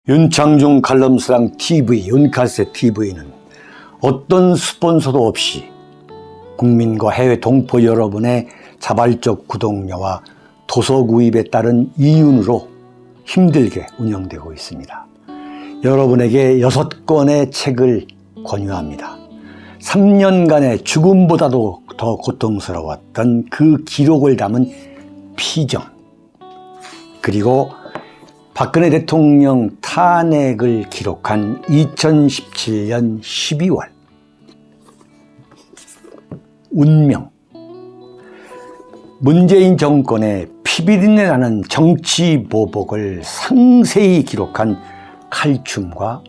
윤창중 칼럼스랑 TV, 윤칼세 TV는 어떤 스폰서도 없이 국민과 해외 동포 여러분의 자발적 구독료와 도서 구입에 따른 이윤으로 힘들게 운영되고 있습니다. 여러분에게 6권의 책을 권유합니다. 3년간의 죽음보다도 더 고통스러웠던 그 기록을 담은 피정, 그리고 박근혜 대통령 탄핵을 기록한 2017년 12월, 운명, 문재인 정권의 피비린내 나는 정치 보복을 상세히 기록한 칼춤과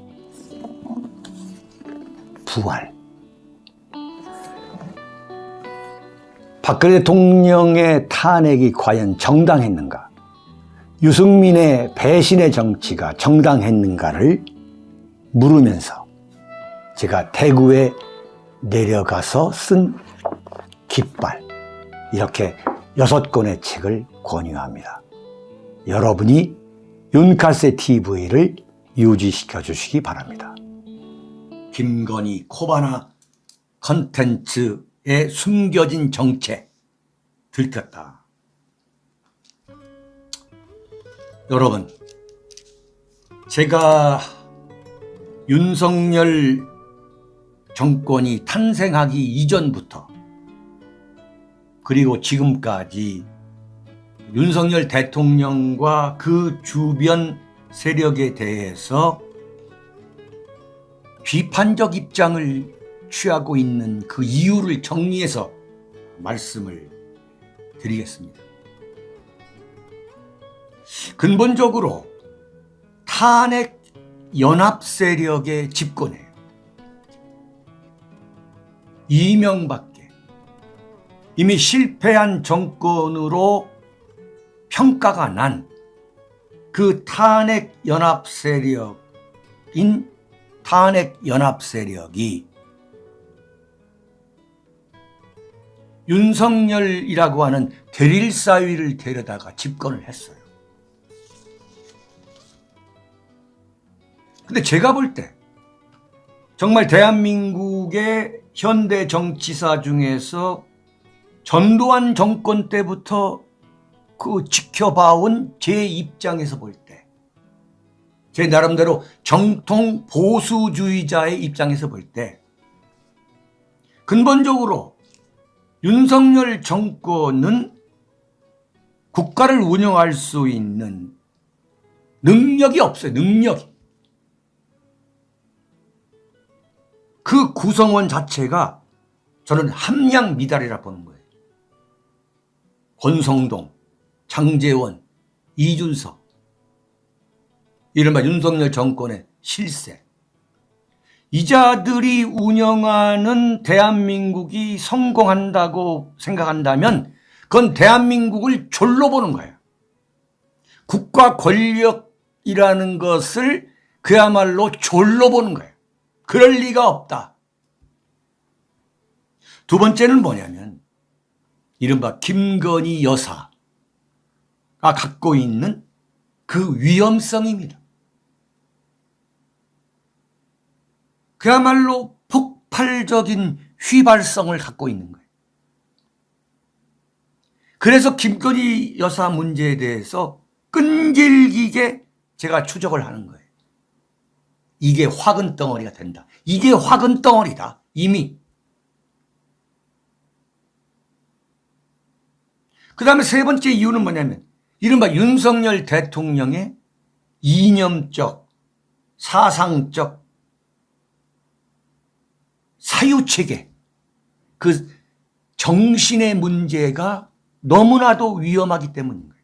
부활, 박근혜 대통령의 탄핵이 과연 정당했는가, 유승민의 배신의 정치가 정당했는가를 물으면서 제가 대구에 내려가서 쓴 깃발, 이렇게 6권의 책을 권유합니다. 여러분이 윤칼세 TV를 유지시켜 주시기 바랍니다. 김건희 코바나 컨텐츠의 숨겨진 정체 들켰다. 여러분, 제가 윤석열 정권이 탄생하기 이전부터 그리고 지금까지 윤석열 대통령과 그 주변 세력에 대해서 비판적 입장을 취하고 있는 그 이유를 정리해서 말씀을 드리겠습니다. 근본적으로 탄핵 연합 세력의 집권이에요. 이명박계, 이미 실패한 정권으로 평가가 난 그 탄핵 연합 세력인 탄핵 연합 세력이 윤석열이라고 하는 대릴사위를 데려다가 집권을 했어요. 근데 제가 볼 때 정말 대한민국의 현대 정치사 중에서 전두환 정권 때부터 그 지켜봐온 제 입장에서 볼 때, 제 나름대로 정통 보수주의자의 입장에서 볼 때, 근본적으로 윤석열 정권은 국가를 운영할 수 있는 능력이 없어요. 능력이. 그 구성원 자체가 저는 함량 미달이라 보는 거예요. 권성동, 장제원, 이준석, 이른바 윤석열 정권의 실세, 이자들이 운영하는 대한민국이 성공한다고 생각한다면 그건 대한민국을 졸로 보는 거예요. 국가 권력이라는 것을 그야말로 졸로 보는 거예요. 그럴 리가 없다. 두 번째는 뭐냐면 이른바 김건희 여사가 갖고 있는 그 위험성입니다. 그야말로 폭발적인 휘발성을 갖고 있는 거예요. 그래서 김건희 여사 문제에 대해서 끈질기게 제가 추적을 하는 거예요. 이게 화근 덩어리가 된다. 이게 화근 덩어리다. 이미. 그 다음에 세 번째 이유는 뭐냐면 이른바 윤석열 대통령의 이념적, 사상적 사유체계, 그 정신의 문제가 너무나도 위험하기 때문인 거예요.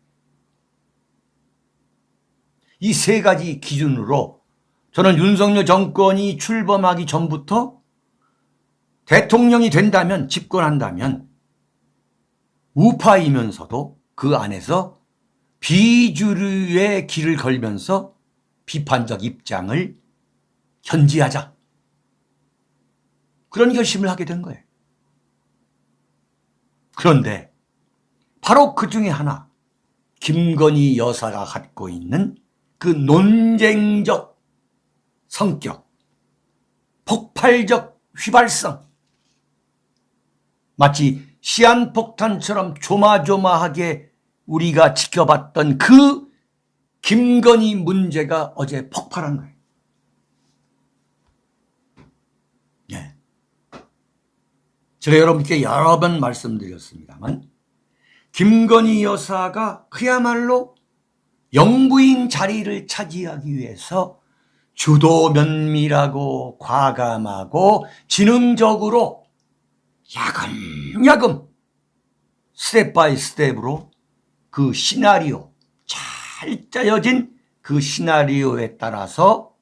이 세 가지 기준으로 저는 윤석열 정권이 출범하기 전부터 대통령이 된다면, 집권한다면 우파이면서도 그 안에서 비주류의 길을 걸면서 비판적 입장을 견지하자, 그런 결심을 하게 된 거예요. 그런데 바로 그 중에 하나, 김건희 여사가 갖고 있는 그 논쟁적 성격, 폭발적 휘발성, 마치 시한폭탄처럼 조마조마하게 우리가 지켜봤던 그 김건희 문제가 어제 폭발한 거예요. 네. 제가 여러분께 여러 번 말씀드렸습니다만 김건희 여사가 그야말로 영부인 자리를 차지하기 위해서 주도 면밀하고 과감하고 지능적으로 야금야금 스텝 바이 스텝으로 그 시나리오, 잘 짜여진 그 시나리오에 따라서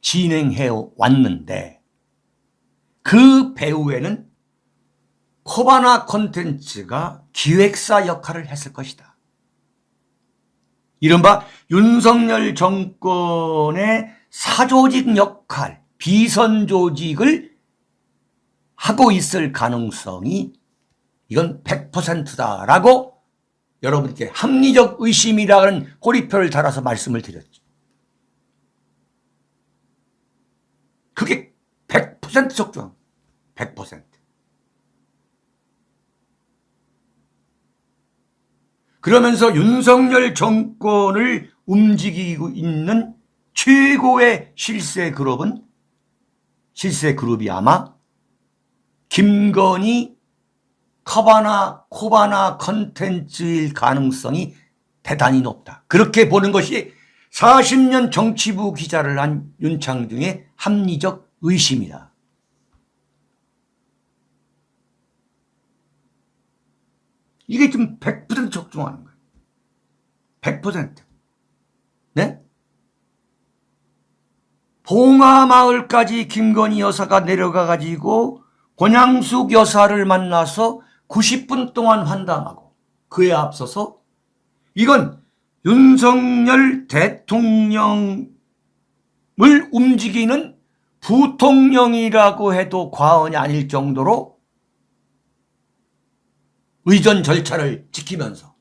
진행해 왔는데 그 배후에는 코바나 콘텐츠가 기획사 역할을 했을 것이다. 이른바 윤석열 정권의 사조직 역할, 비선 조직을 하고 있을 가능성이 이건 100%다라고 여러분께 합리적 의심이라는 꼬리표를 달아서 말씀을 드렸죠. 그게 100% 적중합니다. 100%. 그러면서 윤석열 정권을 움직이고 있는 최고의 실세 그룹이 아마 김건희 코바나 컨텐츠일 가능성이 대단히 높다. 그렇게 보는 것이 40년 정치부 기자를 한 윤창중의 합리적 의심이다. 이게 지금 100% 적중하는 거예요. 100%. 네? 봉하마을까지 김건희 여사가 내려가가지고 권양숙 여사를 만나서 90분 동안 환담하고 그에 앞서서 이건 윤석열 대통령을 움직이는 부통령이라고 해도 과언이 아닐 정도로 의전 절차를 지키면서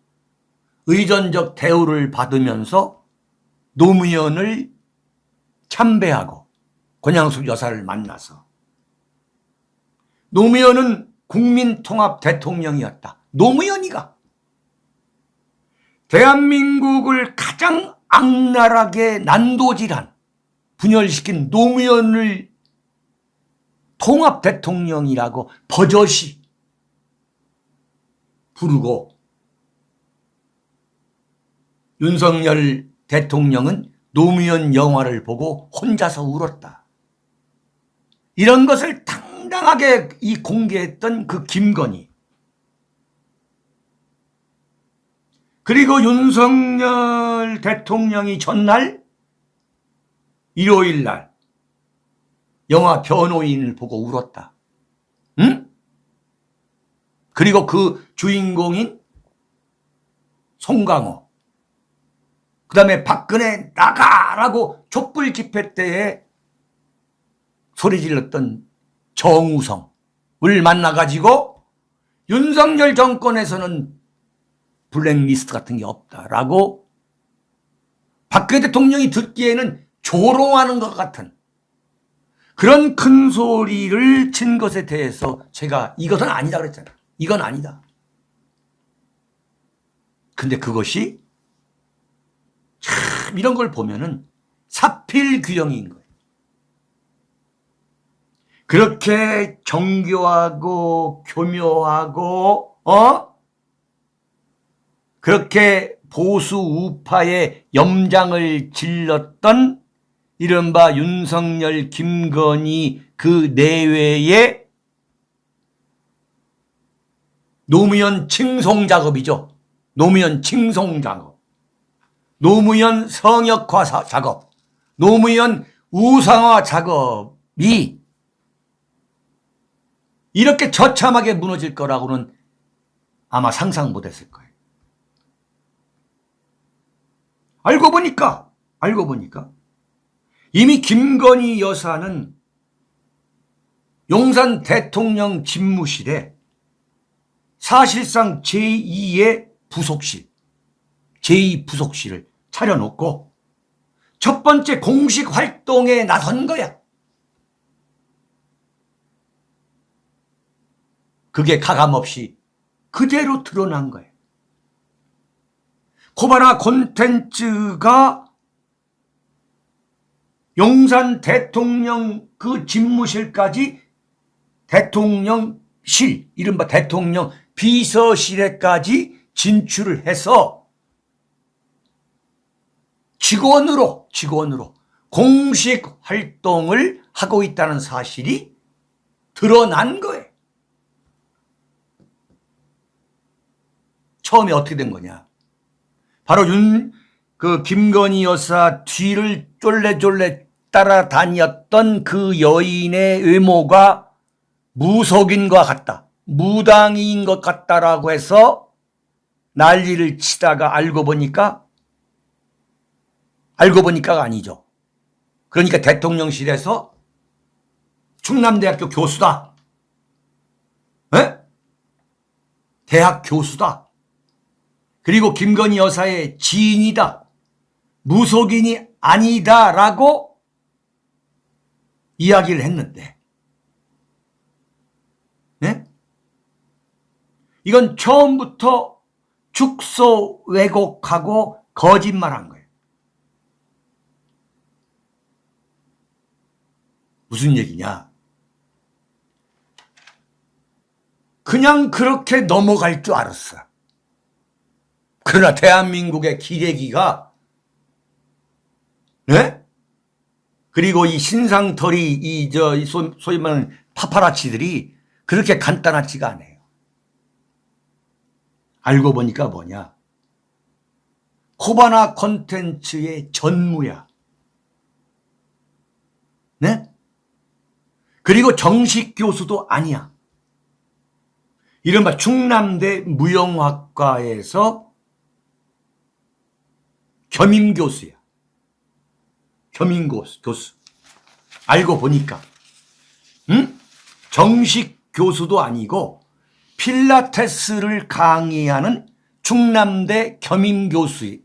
의전적 대우를 받으면서 노무현을 참배하고 권양숙 여사를 만나서 노무현은 국민통합 대통령이었다. 노무현이가 대한민국을 가장 악랄하게 난도질한 분열시킨 노무현을 통합 대통령이라고 버젓이 부르고 윤석열 대통령은 노무현 영화를 보고 혼자서 울었다. 이런 것을 당당하게 공개했던 그 김건희. 그리고 윤석열 대통령이 전날 일요일 날 영화 변호인을 보고 울었다. 응? 그리고 그 주인공인 송강호, 그 다음에 박근혜 나가라고 촛불 집회 때에 소리 질렀던 정우성을 만나가지고 윤석열 정권에서는 블랙리스트 같은 게 없다라고 박근혜 대통령이 듣기에는 조롱하는 것 같은 그런 큰 소리를 친 것에 대해서 제가 이것은 아니다 그랬잖아요. 이건 아니다. 근데 그것이 참 이런 걸 보면은 사필규정인 거예요. 그렇게 정교하고 교묘하고 그렇게 보수 우파의 염장을 질렀던 이른바 윤석열 김건희 그 내외의 노무현 칭송 작업이죠. 노무현 칭송 작업, 노무현 성역화 작업, 노무현 우상화 작업이 이렇게 처참하게 무너질 거라고는 아마 상상 못했을 거예요. 알고 보니까 이미 김건희 여사는 용산 대통령 집무실에 사실상 제2의 부속실, 제2 부속실을 차려놓고 첫 번째 공식 활동에 나선 거야. 그게 가감없이 그대로 드러난 거예요. 코바나 콘텐츠가 용산 대통령 그 집무실까지 대통령실, 이른바 대통령 비서실에까지 진출을 해서 직원으로 공식 활동을 하고 있다는 사실이 드러난 거예요. 처음에 어떻게 된 거냐? 바로 김건희 여사 뒤를 쫄래쫄래 따라다녔던 그 여인의 외모가 무속인과 같다, 무당인 것 같다라고 해서 난리를 치다가 알고 보니까가 아니죠. 그러니까 대통령실에서 충남대학교 교수다, 에? 대학 교수다, 그리고 김건희 여사의 지인이다, 무속인이 아니다라고 이야기를 했는데, 네? 이건 처음부터 축소 왜곡하고 거짓말한 거예요. 무슨 얘기냐? 그냥 그렇게 넘어갈 줄 알았어. 그러나 대한민국의 기레기가, 네? 그리고 이 신상털이 소위 말하는 파파라치들이 그렇게 간단하지가 않아요. 알고 보니까 뭐냐? 코바나 콘텐츠의 전무야. 네? 그리고 정식 교수도 아니야. 이른바 충남대 무용학과에서 겸임교수야. 겸임교수. 알고 보니까 정식 교수도 아니고 필라테스를 강의하는 충남대 겸임교수라고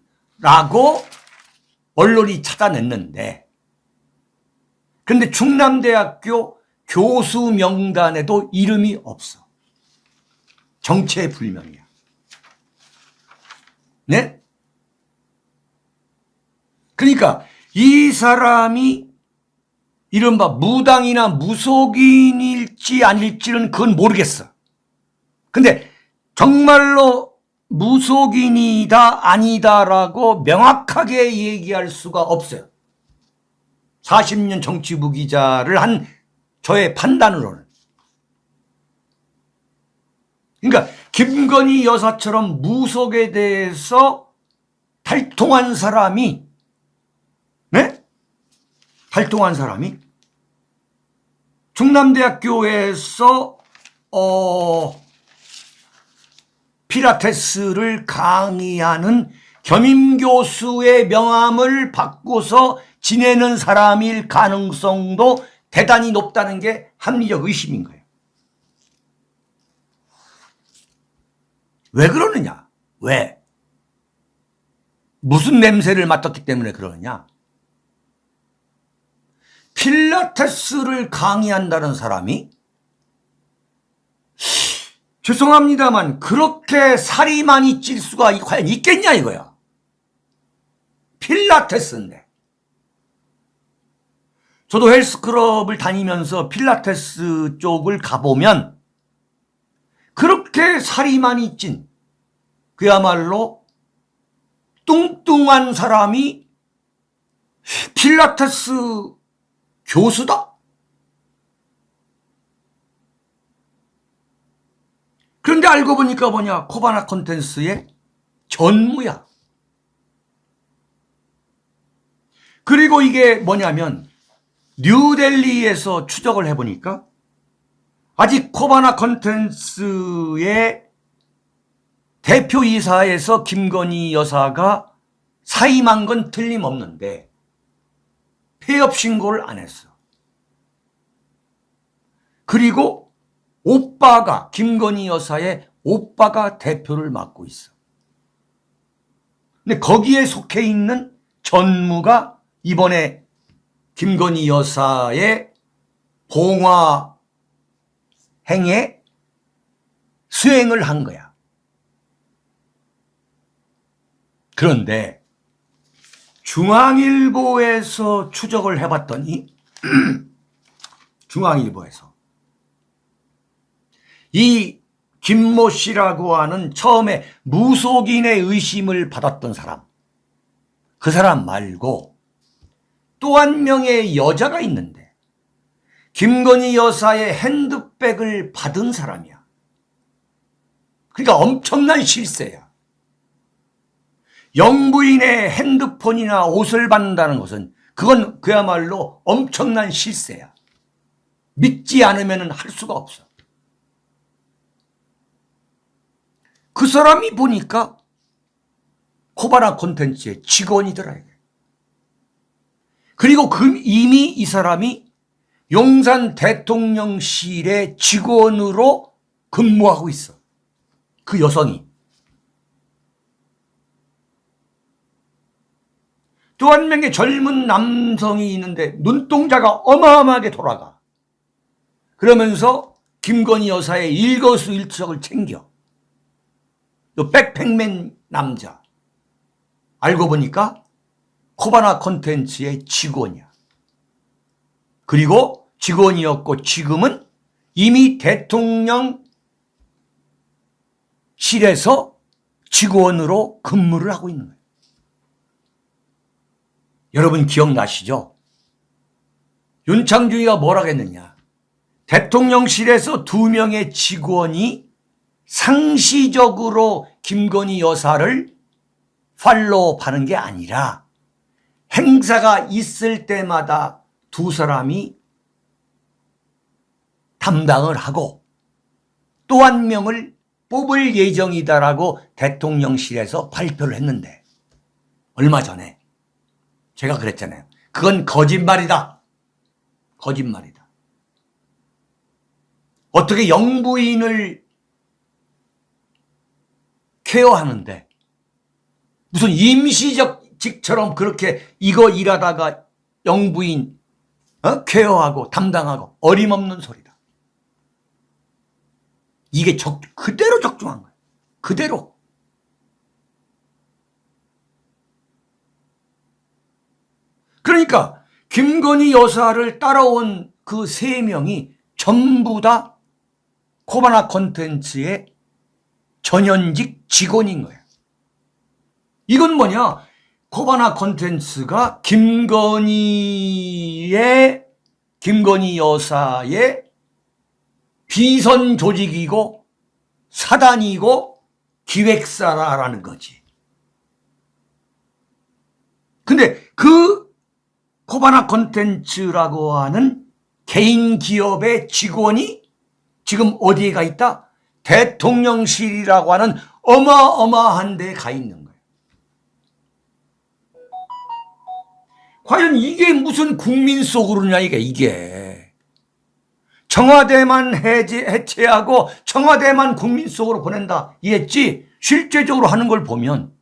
언론이 찾아냈는데, 그런데 충남대학교 교수 명단에도 이름이 없어. 정체불명이야. 네? 그러니까 이 사람이 이른바 무당이나 무속인일지 아닐지는 그건 모르겠어. 근데 정말로 무속인이다 아니다라고 명확하게 얘기할 수가 없어요. 40년 정치부 기자를 한 저의 판단으로는. 그러니까 김건희 여사처럼 무속에 대해서 탈통한 사람이, 네? 탈통한 사람이 충남대학교에서 필라테스를 강의하는 겸임교수의 명함을 받고서 지내는 사람일 가능성도 대단히 높다는 게 합리적 의심인 거예요. 왜 그러느냐? 왜? 무슨 냄새를 맡았기 때문에 그러느냐? 필라테스를 강의한다는 사람이, 죄송합니다만 그렇게 살이 많이 찔 수가 과연 있겠냐 이거야. 필라테스인데. 저도 헬스클럽을 다니면서 필라테스 쪽을 가보면 그렇게 살이 많이 찐, 그야말로 뚱뚱한 사람이 필라테스 교수다? 그런데 알고 보니까 뭐냐? 코바나 콘텐츠의 전무야. 그리고 이게 뭐냐면 뉴델리에서 추적을 해보니까 아직 코바나 콘텐츠의 대표이사에서 김건희 여사가 사임한 건 틀림없는데 폐업 신고를 안 했어. 그리고 오빠가, 김건희 여사의 오빠가 대표를 맡고 있어. 근데 거기에 속해 있는 전무가 이번에 김건희 여사의 봉화 행에 수행을 한 거야. 그런데 중앙일보에서 추적을 해봤더니 중앙일보에서 이 김모 씨라고 하는 처음에 무속인의 의심을 받았던 사람, 그 사람 말고 또 한 명의 여자가 있는데 김건희 여사의 핸드백을 받은 사람이야. 그러니까 엄청난 실세야. 영부인의 핸드폰이나 옷을 받는다는 것은 그건 그야말로 엄청난 실세야. 믿지 않으면 할 수가 없어. 그 사람이 보니까 코바나 콘텐츠의 직원이더라. 그리고 이미 이 사람이 용산 대통령실의 직원으로 근무하고 있어. 그 여성이. 또 한 명의 젊은 남성이 있는데 눈동자가 어마어마하게 돌아가. 그러면서 김건희 여사의 일거수일투족을 챙겨. 또 백팩맨 남자. 알고 보니까 코바나 콘텐츠의 직원이야. 그리고 직원이었고 지금은 이미 대통령실에서 직원으로 근무를 하고 있는 거예요. 여러분 기억나시죠? 윤창중이가 뭐라고 했느냐. 대통령실에서 2명의 직원이 상시적으로 김건희 여사를 팔로우하는 게 아니라 행사가 있을 때마다 2사람이 담당을 하고 또 한 명을 뽑을 예정이다라고 대통령실에서 발표를 했는데 얼마 전에 제가 그랬잖아요. 그건 거짓말이다. 거짓말이다. 어떻게 영부인을 케어하는데 무슨 임시직처럼 그렇게 이거 일하다가 영부인 케어하고 담당하고 어림없는 소리다. 이게 그대로 적중한 거예요. 그대로. 그러니까 김건희 여사를 따라온 그 3명이 전부 다 코바나 콘텐츠의 전현직 직원인 거예요. 이건 뭐냐? 코바나 콘텐츠가 김건희 여사의 비선 조직이고 사단이고 기획사라는 거지. 근데 그 코바나 콘텐츠라고 하는 개인 기업의 직원이 지금 어디에 가 있다? 대통령실이라고 하는 어마어마한 데에 가 있는 거예요. 과연 이게 무슨 국민 속으로냐 이게. 청와대만 해체하고 청와대만 국민 속으로 보낸다 이랬지. 실제적으로 하는 걸 보면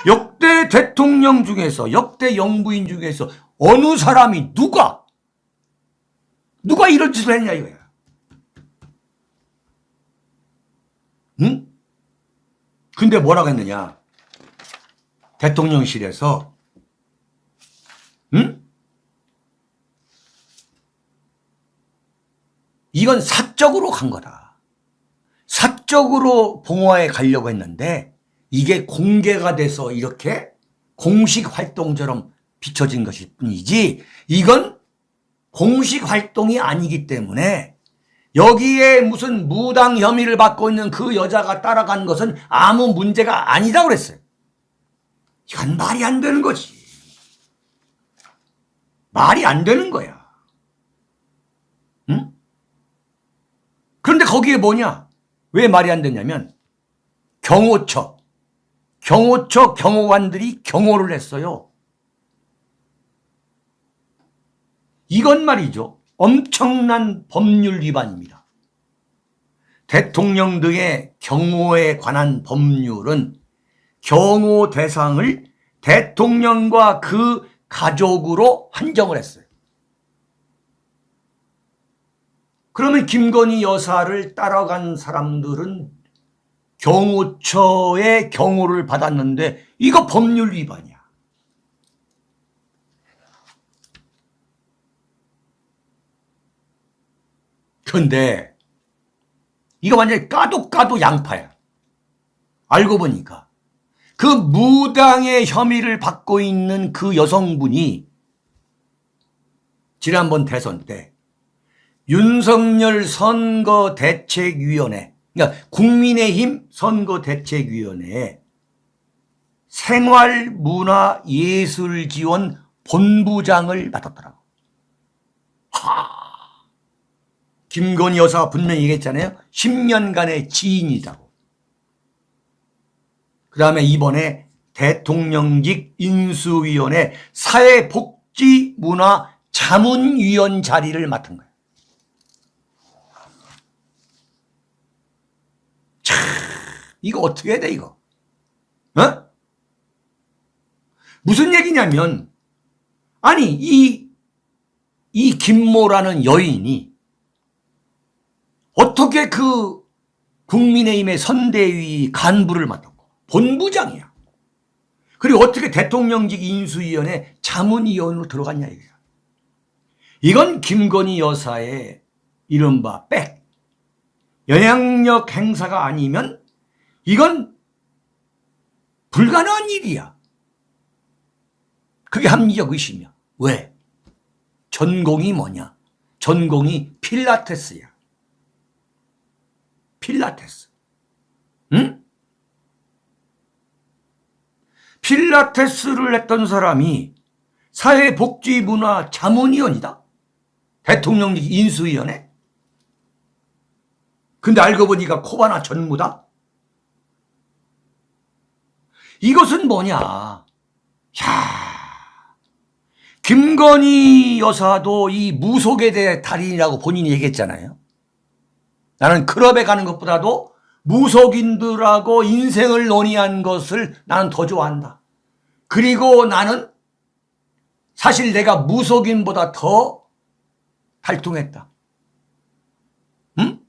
역대 대통령 중에서 역대 영부인 중에서 어느 사람이 누가 이런 짓을 했냐 이거야. 응? 근데 뭐라고 했느냐. 대통령실에서 응? 이건 사적으로 간 거다. 사적으로 봉화에 가려고 했는데 이게 공개가 돼서 이렇게 공식 활동처럼 비춰진 것일 뿐이지 이건 공식 활동이 아니기 때문에 여기에 무슨 무당 혐의를 받고 있는 그 여자가 따라간 것은 아무 문제가 아니다고 그랬어요. 이건 말이 안 되는 거지. 말이 안 되는 거야. 응? 그런데 거기에 뭐냐? 왜 말이 안 되냐면 경호처 경호관들이 경호를 했어요. 이건 말이죠. 엄청난 법률 위반입니다. 대통령 등의 경호에 관한 법률은 경호 대상을 대통령과 그 가족으로 한정을 했어요. 그러면 김건희 여사를 따라간 사람들은 경호처의 경호를 받았는데 이거 법률 위반이야. 그런데 이거 완전히 까도 양파야. 알고 보니까 그 무당의 혐의를 받고 있는 그 여성분이 지난번 대선 때 윤석열 선거대책위원회, 그러니까 국민의힘 선거대책위원회에 생활문화예술지원 본부장을 맡았더라고. 김건희 여사가 분명히 얘기했잖아요. 10년간의 지인이라고. 그 다음에 이번에 대통령직 인수위원회 사회복지문화자문위원 자리를 맡은 거예요. 참, 이거 어떻게 해야 돼, 이거? 어? 무슨 얘기냐면, 아니, 이 김모라는 여인이 어떻게 그 국민의힘의 선대위 간부를 맡았고, 본부장이야. 그리고 어떻게 대통령직 인수위원회 자문위원으로 들어갔냐, 이거야. 이건 김건희 여사의 이른바 백. 영향력 행사가 아니면 이건 불가능한 일이야. 그게 합리적 의심이야. 왜? 전공이 뭐냐? 전공이 필라테스야. 필라테스. 응? 필라테스를 했던 사람이 사회복지문화자문위원이다. 대통령직 인수위원회. 근데 알고 보니까 코바나 전무다. 이것은 뭐냐? 야, 김건희 여사도 이 무속에 대해 달인이라고 본인이 얘기했잖아요. 나는 클럽에 가는 것보다도 무속인들하고 인생을 논의한 것을 나는 더 좋아한다. 그리고 나는 사실 내가 무속인보다 더 활동했다. 응?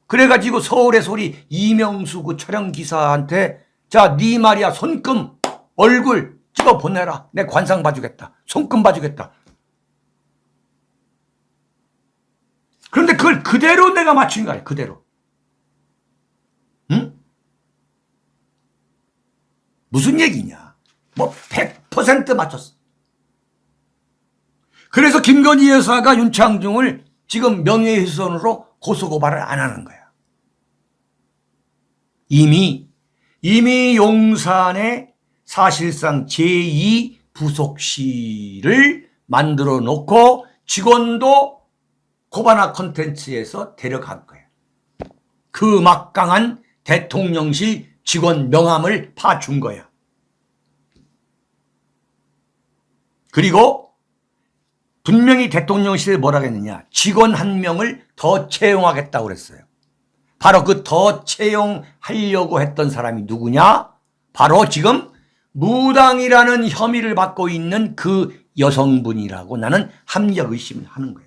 그래가지고 서울의 소리 이명수 그 촬영기사한테 자, 네 말이야 손금 얼굴 찍어 보내라. 내 관상 봐주겠다. 손금 봐주겠다. 그런데 그걸 그대로 내가 맞춘 거야. 그대로. 응? 무슨 얘기냐? 뭐 100% 맞췄어. 그래서 김건희 여사가 윤창중을 지금 명예훼손으로 고소고발을 안 하는 거야. 이미 용산에 사실상 제2 부속실을 만들어 놓고 직원도 코바나 콘텐츠에서 데려간 거야. 그 막강한 대통령실 직원 명함을 파준 거야. 그리고 분명히 대통령실에 뭐라고 했느냐. 직원 1명을 더 채용하겠다고 그랬어요. 바로 그 더 채용하려고 했던 사람이 누구냐? 바로 지금 무당이라는 혐의를 받고 있는 그 여성분이라고 나는 합리적 의심을 하는 거야.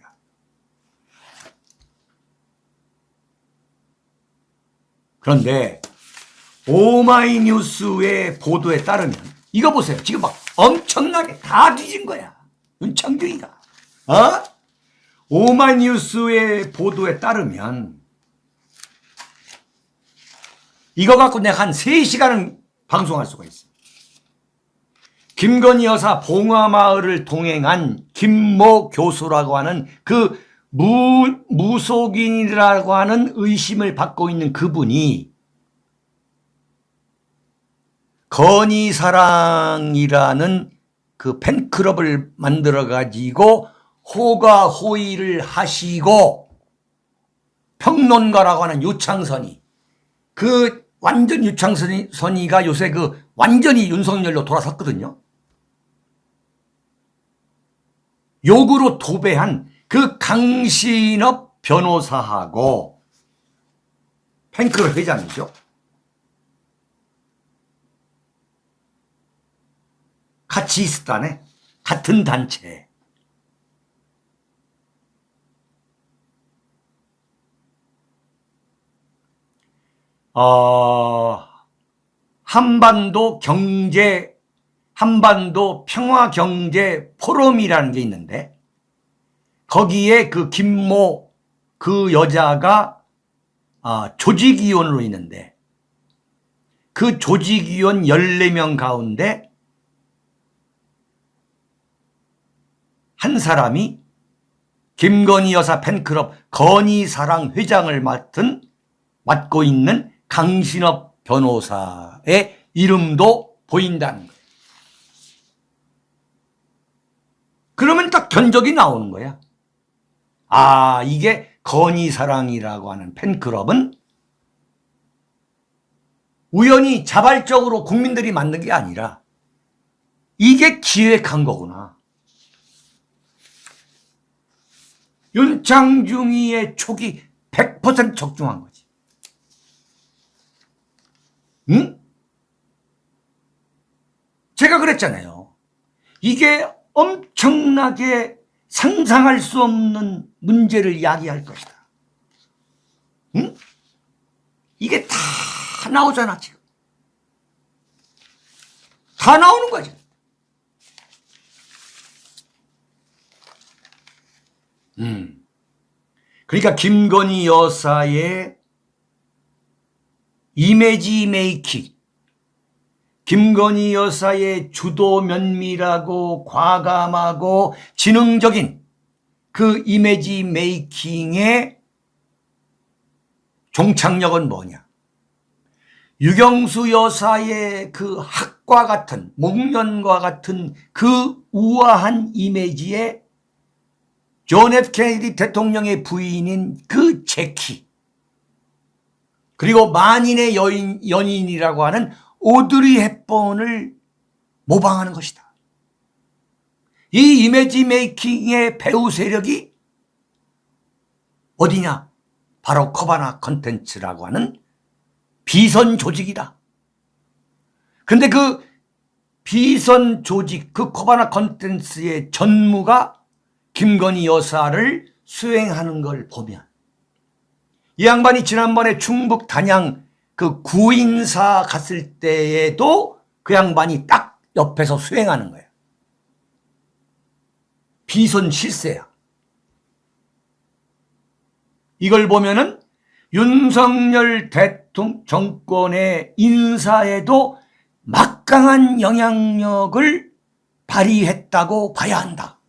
그런데 오마이뉴스의 보도에 따르면 이거 보세요. 지금 막 엄청나게 다 뒤진 거야. 윤창중이가. 오마이뉴스의 보도에 따르면 이거 갖고 내가 한 3시간은 방송할 수가 있어. 김건희 여사 봉화마을을 동행한 김모 교수라고 하는 그 무속인이라고 하는 의심을 받고 있는 그분이 건희사랑이라는 그 팬클럽을 만들어 가지고 호가호의를 하시고 평론가라고 하는 유창선이 그 완전 유창선이가 요새 그 완전히 윤석열로 돌아섰거든요. 욕으로 도배한 그 강신업 변호사하고 팬클럽 회장이죠. 같이 있었다네. 같은 단체에. 한반도 평화 경제 포럼이라는 게 있는데, 거기에 그 김모 그 여자가 조직위원으로 있는데, 그 조직위원 14명 가운데 한 사람이 김건희 여사 팬클럽 건희사랑 회장을 맡고 있는 강신업 변호사의 이름도 보인다는 거예요. 그러면 딱 견적이 나오는 거야. 이게 건희사랑이라고 하는 팬클럽은 우연히 자발적으로 국민들이 만든 게 아니라 이게 기획한 거구나. 윤창중이의 촉이 100% 적중한 거지. 응? 제가 그랬잖아요. 이게 엄청나게 상상할 수 없는 문제를 야기할 것이다. 응? 이게 다 나오잖아, 지금. 다 나오는 거지. 그러니까 김건희 여사의 이미지 메이킹, 김건희 여사의 주도 면밀하고 과감하고 지능적인 그 이미지 메이킹의 종착역은 뭐냐? 유경수 여사의 그 학과 같은, 목련과 같은 그 우아한 이미지에 존 F 케네디 대통령의 부인인 그 제키, 그리고 만인의 연인이라고 하는 오드리 헵번을 모방하는 것이다. 이 이미지 메이킹의 배우 세력이 어디냐? 바로 코바나 컨텐츠라고 하는 비선 조직이다. 근데 그 비선 조직, 그 코바나 컨텐츠의 전무가 김건희 여사를 수행하는 걸 보면, 이 양반이 지난번에 충북 단양 그 구인사 갔을 때에도 그 양반이 딱 옆에서 수행하는 거예요. 비선 실세야. 이걸 보면은 윤석열 대통령 정권의 인사에도 막강한 영향력을 발휘했다고 봐야 한다.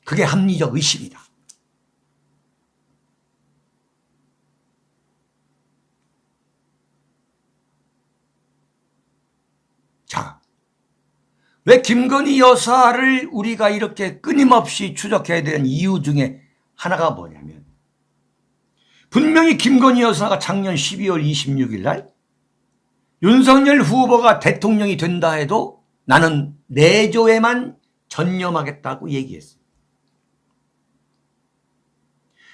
그게 합리적 의심이다. 자, 왜 김건희 여사를 우리가 이렇게 끊임없이 추적해야 되는 이유 중에 하나가 뭐냐면, 분명히 김건희 여사가 작년 12월 26일 날 윤석열 후보가 대통령이 된다 해도 나는 내조에만 전념하겠다고 얘기했어요.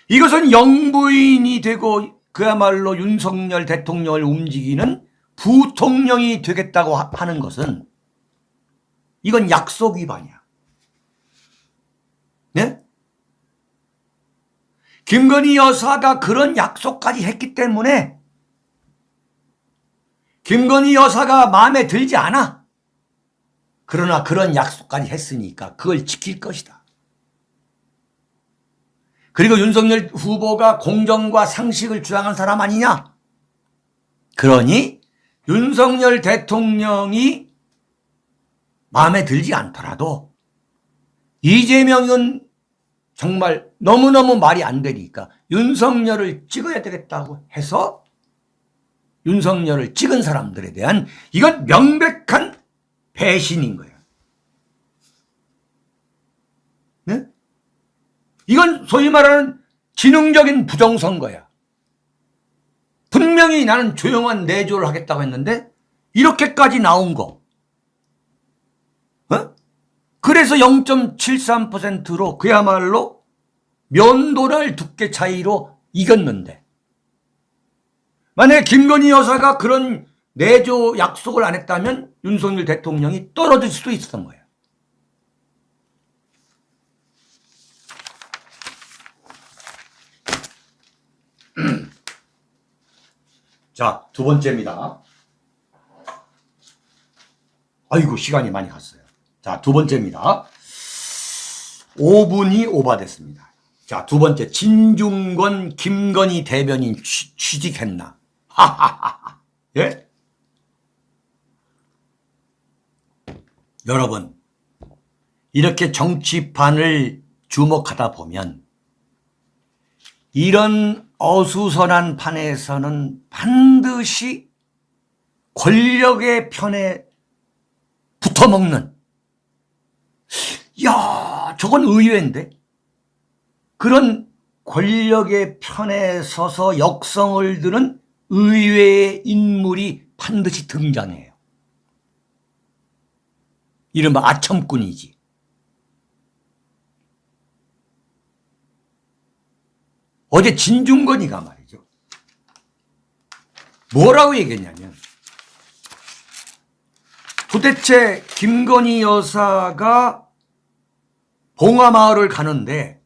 이것은 영부인이 되고 그야말로 윤석열 대통령을 움직이는 부통령이 되겠다고 하는 것은 이건 약속 위반이야. 네? 김건희 여사가 그런 약속까지 했기 때문에 김건희 여사가 마음에 들지 않아. 그러나 그런 약속까지 했으니까 그걸 지킬 것이다. 그리고 윤석열 후보가 공정과 상식을 주장한 사람 아니냐? 그러니 윤석열 대통령이 마음에 들지 않더라도 이재명은 정말 너무너무 말이 안 되니까 윤석열을 찍어야 되겠다고 해서 윤석열을 찍은 사람들에 대한 이건 명백한 배신인 거예요. 네? 이건 소위 말하는 지능적인 부정선거야. 분명히 나는 조용한 내조를 하겠다고 했는데 이렇게까지 나온 거. 그래서 0.73%로 그야말로 면도날 두께 차이로 이겼는데, 만약에 김건희 여사가 그런 내조 약속을 안 했다면 윤석열 대통령이 떨어질 수도 있었던 거예요. 자, 두 번째입니다. 아이고, 시간이 많이 갔어요. 자, 두 번째입니다. 5분이 오바됐습니다. 자, 두 번째, 진중권, 김건희 대변인 취직했나? 하하하하. 예? 여러분, 이렇게 정치판을 주목하다 보면 이런 어수선한 판에서는 반드시 권력의 편에 붙어먹는, 야, 저건 의외인데? 그런 권력의 편에 서서 역성을 드는 의외의 인물이 반드시 등장해요. 이른바 아첨꾼이지. 어제 진중권이가 말이죠. 뭐라고 얘기했냐면, 도대체 김건희 여사가 봉화마을을 가는데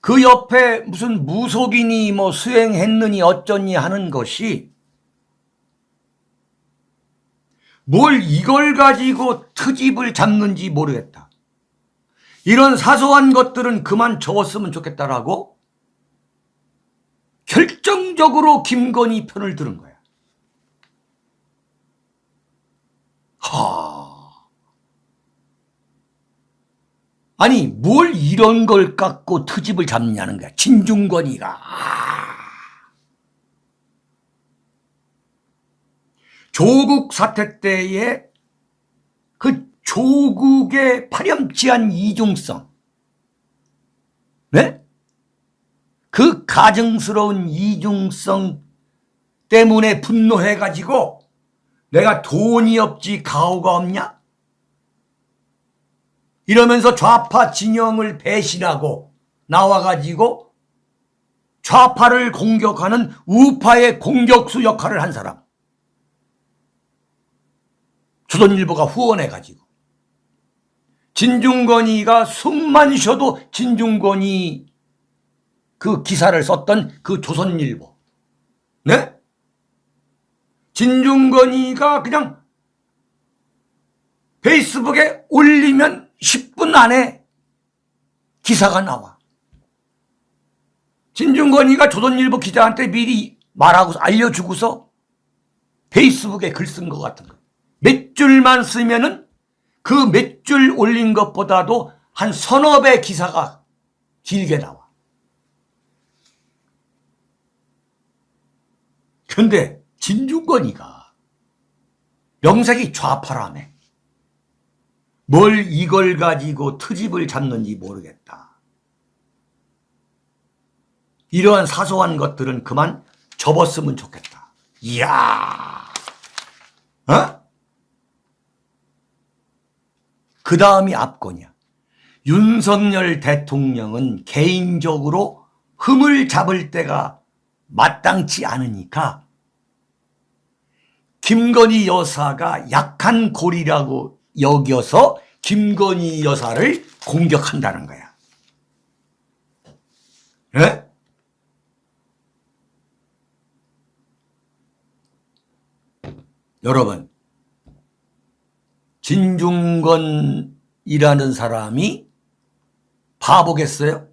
그 옆에 무슨 무속인이 뭐 수행했느니 어쩌니 하는 것이 뭘 이걸 가지고 트집을 잡는지 모르겠다. 이런 사소한 것들은 그만 접었으면 좋겠다라고 결정적으로 김건희 편을 들은 거야. 아니, 뭘 이런 걸 갖고 트집을 잡느냐는 거야. 진중권이가. 조국 사태 때에 그 조국의 파렴치한 이중성, 네? 그 가증스러운 이중성 때문에 분노해가지고 내가 돈이 없지 가오가 없냐? 이러면서 좌파 진영을 배신하고 나와가지고 좌파를 공격하는 우파의 공격수 역할을 한 사람. 조선일보가 후원해가지고. 진중권이가 숨만 쉬어도 진중권이 그 기사를 썼던 그 조선일보. 네? 진중권이가 그냥 페이스북에 올리면 10분 안에 기사가 나와. 진중권이가 조선일보 기자한테 미리 말하고 알려주고서 페이스북에 글 쓴 것 같은 거. 몇 줄만 쓰면은 그 몇 줄 올린 것보다도 한 서너 배 기사가 길게 나와. 근데 진중권이가 명색이 좌파라며. 뭘 이걸 가지고 트집을 잡는지 모르겠다. 이러한 사소한 것들은 그만 접었으면 좋겠다. 이야, 어? 그 다음이 압권이야. 윤석열 대통령은 개인적으로 흠을 잡을 때가 마땅치 않으니까 김건희 여사가 약한 고리라고 여겨서 김건희 여사를 공격한다는 거야. 네? 여러분, 진중권이라는 사람이 바보겠어요?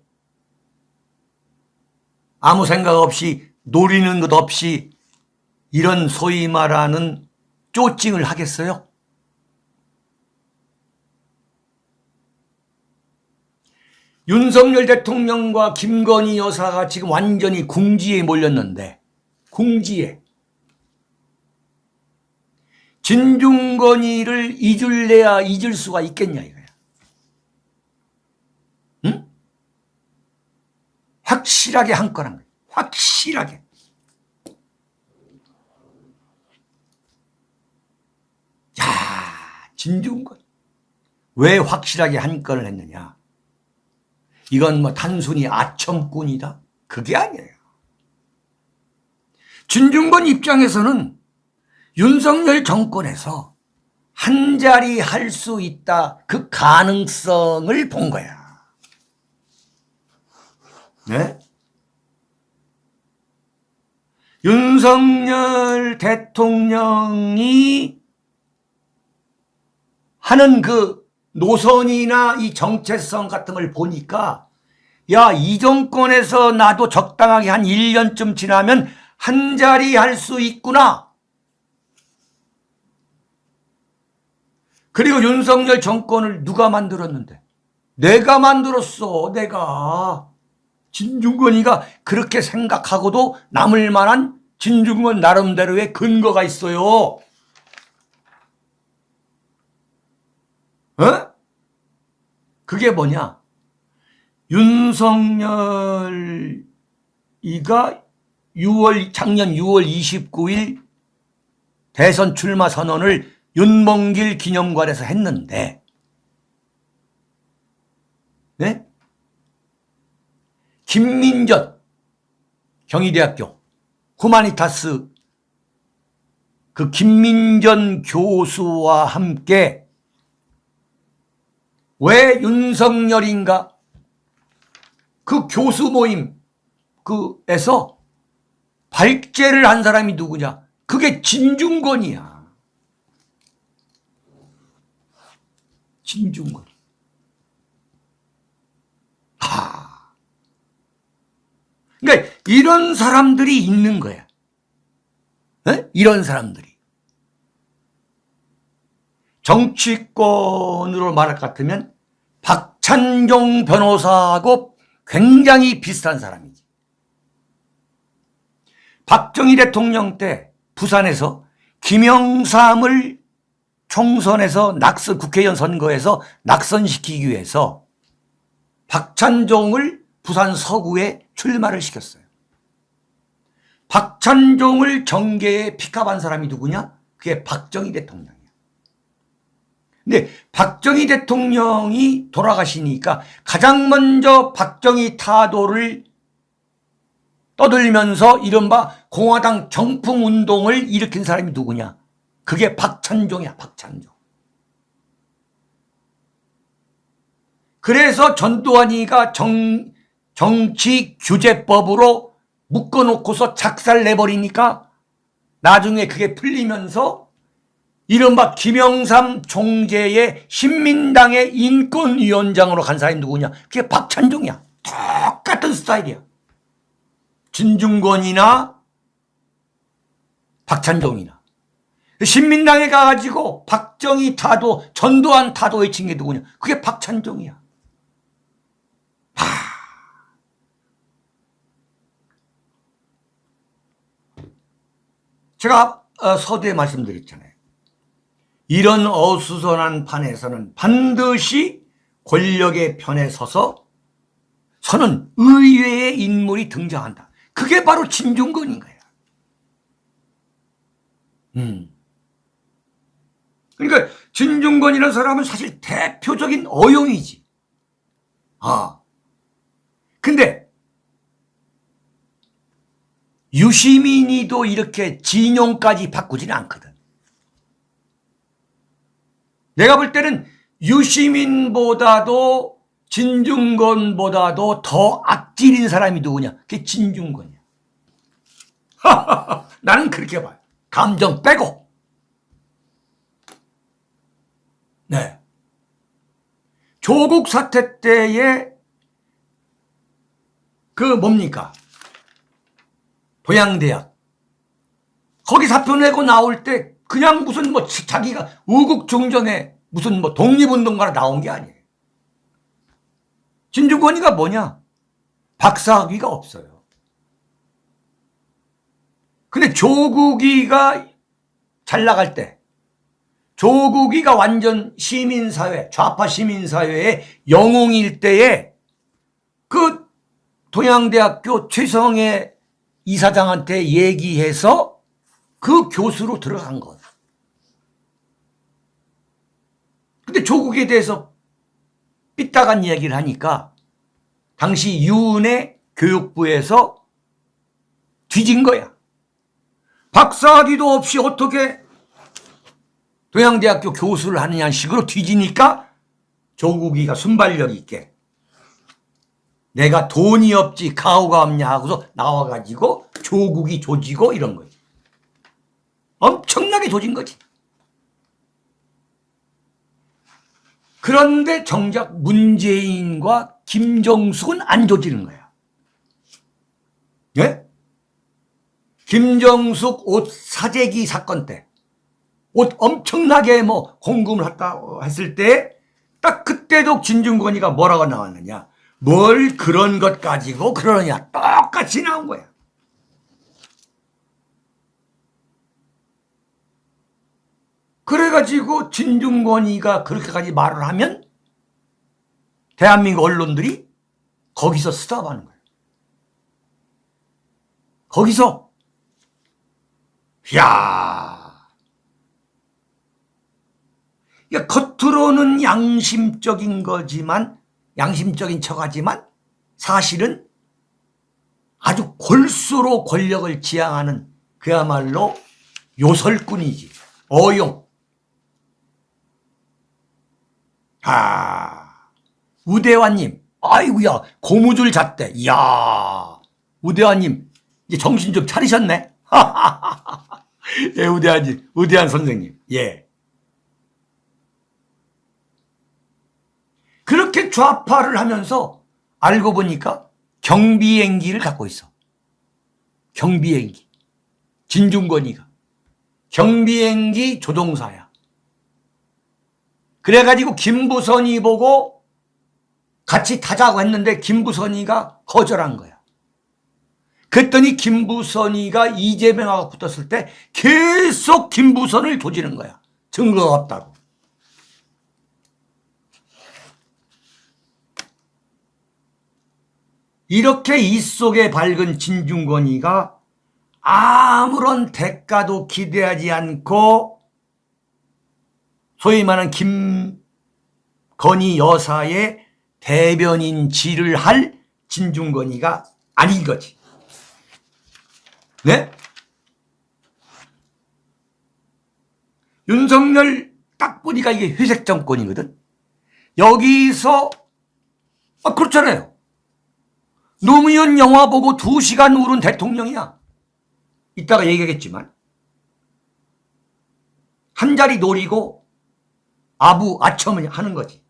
아무 생각 없이, 노리는 것 없이 이런 소위 말하는 쪼찡을 하겠어요? 윤석열 대통령과 김건희 여사가 지금 완전히 궁지에 몰렸는데, 궁지에. 진중권이를 잊을래야 잊을 수가 있겠냐 이거야. 응? 확실하게 한 거란 거야. 확실하게. 야, 진중권. 왜 확실하게 한 건을 했느냐? 이건 뭐 단순히 아첨꾼이다? 그게 아니에요. 진중권 입장에서는 윤석열 정권에서 한 자리 할 수 있다, 그 가능성을 본 거야. 네? 윤석열 대통령이 하는 그 노선이나 이 정체성 같은 걸 보니까, 야, 이 정권에서 나도 적당하게 한 1년쯤 지나면 한 자리 할 수 있구나. 그리고 윤석열 정권을 누가 만들었는데? 내가 만들었어, 내가. 진중권이가 그렇게 생각하고도 남을 만한 진중권 나름대로의 근거가 있어요. 어? 그게 뭐냐? 윤석열이가 작년 6월 29일 대선 출마 선언을 윤봉길 기념관에서 했는데, 네? 김민전 경희대학교 후마니타스 그 김민전 교수와 함께 왜 윤석열인가? 그 교수 모임 그에서 발제를 한 사람이 누구냐? 그게 진중권이야. 진중권. 그러니까 이런 사람들이 있는 거야. 에? 이런 사람들이. 정치권으로 말할 것 같으면 박찬종 변호사하고 굉장히 비슷한 사람이지. 박정희 대통령 때 부산에서 김영삼을 총선에서 국회의원 선거에서 낙선시키기 위해서 박찬종을 부산 서구에 출마를 시켰어요. 박찬종을 정계에 픽업한 사람이 누구냐? 그게 박정희 대통령이야. 근데 박정희 대통령이 돌아가시니까 가장 먼저 박정희 타도를 떠들면서 이른바 공화당 정풍운동을 일으킨 사람이 누구냐? 그게 박찬종이야, 박찬종. 그래서 전두환이가 정치규제법으로 묶어놓고서 작살내버리니까 나중에 그게 풀리면서 이른바 김영삼 총재의 신민당의 인권위원장으로 간 사람이 누구냐? 그게 박찬종이야. 똑같은 스타일이야. 진중권이나 박찬종이나. 신민당에 가가지고 박정희 타도, 전두환 타도 외친 게 누구냐? 그게 박찬종이야. 제가 서두에 말씀드렸잖아요. 이런 어수선한 판에서는 반드시 권력의 편에 서는 의외의 인물이 등장한다. 그게 바로 진중권인 거야. 그러니까 진중권이라는 사람은 사실 대표적인 어용이지. 근데 유시민이도 이렇게 진용까지 바꾸지는 않거든. 내가 볼 때는 유시민보다도 진중권보다도 더 악질인 사람이 누구냐? 그게 진중권이야. 나는 그렇게 봐요. 감정 빼고. 네. 조국 사태 때에 그 뭡니까? 동양대학. 거기 사표 내고 나올 때 그냥 무슨 자기가 우국종전에 무슨 독립운동가로 나온 게 아니에요. 진중권이가 뭐냐? 박사학위가 없어요. 근데 조국이가 잘 나갈 때, 조국이가 완전 시민사회, 좌파 시민사회의 영웅일 때에 그 동양대학교 최성애 이사장한테 얘기해서 그 교수로 들어간 거예요. 근데 조국에 대해서 삐딱한 이야기를 하니까 당시 유은혜 교육부에서 뒤진 거야. 박사학위도 없이 어떻게 동양대학교 교수를 하느냐는 식으로 뒤지니까 조국이가 순발력 있게 내가 돈이 없지 가오가 없냐 하고서 나와가지고 조국이 조지고 이런 거지. 엄청나게 조진 거지. 그런데 정작 문재인과 김정숙은 안 조지는 거야. 예? 김정숙 옷 사재기 사건 때 옷 엄청나게 뭐 공금을 했을 때 딱 그때도 진중권이가 뭐라고 나왔느냐. 뭘 그런 것 가지고 그러느냐. 똑같이 나온 거야. 그래가지고 진중권이가 그렇게까지 말을 하면 대한민국 언론들이 거기서 스탑하는 거예요. 거기서 겉으로는 양심적인 거지만 양심적인 척하지만 사실은 아주 골수로 권력을 지향하는 그야말로 요설꾼이지. 어용. 우대환님, 아이고야, 고무줄 잣대. 이야, 우대환님, 이제 정신 좀 차리셨네. 예, 우대환 선생님. 예. 그렇게 좌파를 하면서 알고 보니까 경비행기를 갖고 있어. 경비행기. 진중권이가. 경비행기 조종사야. 그래가지고 김부선이 보고 같이 타자고 했는데 김부선이가 거절한 거야. 그랬더니 김부선이가 이재명하고 붙었을 때 계속 김부선을 조지는 거야. 증거가 없다고. 이렇게 입속에 밝은 진중권이가 아무런 대가도 기대하지 않고 소위 말하는 김건희 여사의 대변인질을 할 진중권이가 아닌 거지. 네? 윤석열 딱 보니까 이게 회색 정권이거든. 여기서 그렇잖아요. 노무현 영화 보고 2시간 울은 대통령이야. 이따가 얘기하겠지만 한 자리 노리고 아첨을 하는 거지.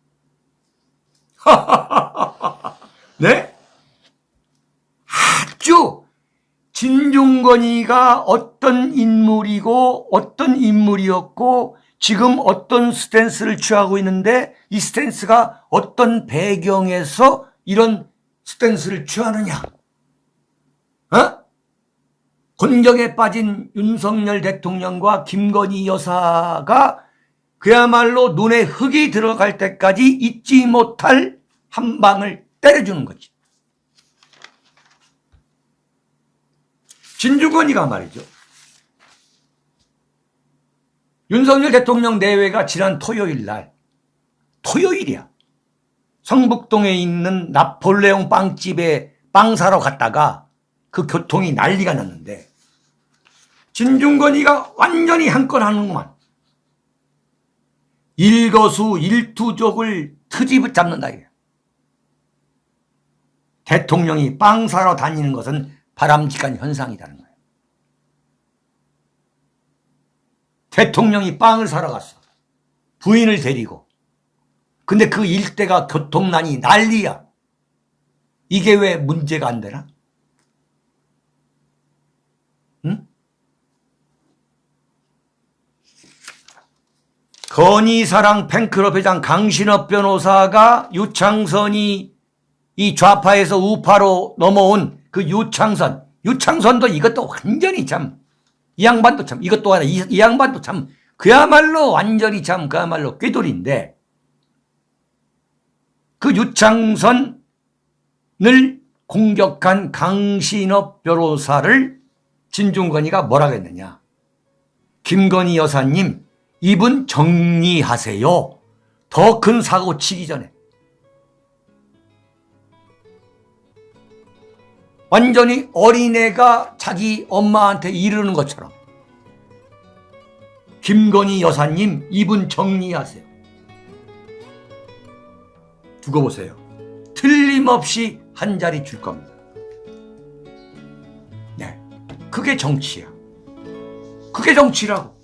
네? 아주 진중권이가 어떤 인물이고 어떤 인물이었고 지금 어떤 스탠스를 취하고 있는데 이 스탠스가 어떤 배경에서 이런 스탠스를 취하느냐. 곤경에 빠진 윤석열 대통령과 김건희 여사가 그야말로 눈에 흙이 들어갈 때까지 잊지 못할 한 방을 때려주는 거지. 진중권이가 말이죠. 윤석열 대통령 내외가 지난 토요일 날, 토요일이야. 성북동에 있는 나폴레옹 빵집에 빵 사러 갔다가 그 교통이 난리가 났는데 진중권이가 완전히 한 건 하는구만. 일거수일투족을 트집을 잡는다. 대통령이 빵 사러 다니는 것은 바람직한 현상이라는 거예요. 대통령이 빵을 사러 갔어. 부인을 데리고. 근데 그 일대가 교통난이 난리야. 이게 왜 문제가 안 되나? 응? 건희사랑 팬클럽 회장 강신업 변호사가 유창선이 이 좌파에서 우파로 넘어온 그 유창선도 이것도 완전히 참, 이 양반도 참, 이것도 하나, 이 양반도 참, 그야말로 완전히 참, 그야말로 꾀돌인데, 그 유창선을 공격한 강신업 변호사를 진중권이가 뭐라고 했느냐. 김건희 여사님, 이분 정리하세요. 더 큰 사고 치기 전에. 완전히 어린애가 자기 엄마한테 이르는 것처럼 김건희 여사님 이분 정리하세요. 두고 보세요. 틀림없이 한 자리 줄 겁니다. 네, 그게 정치야. 그게 정치라고.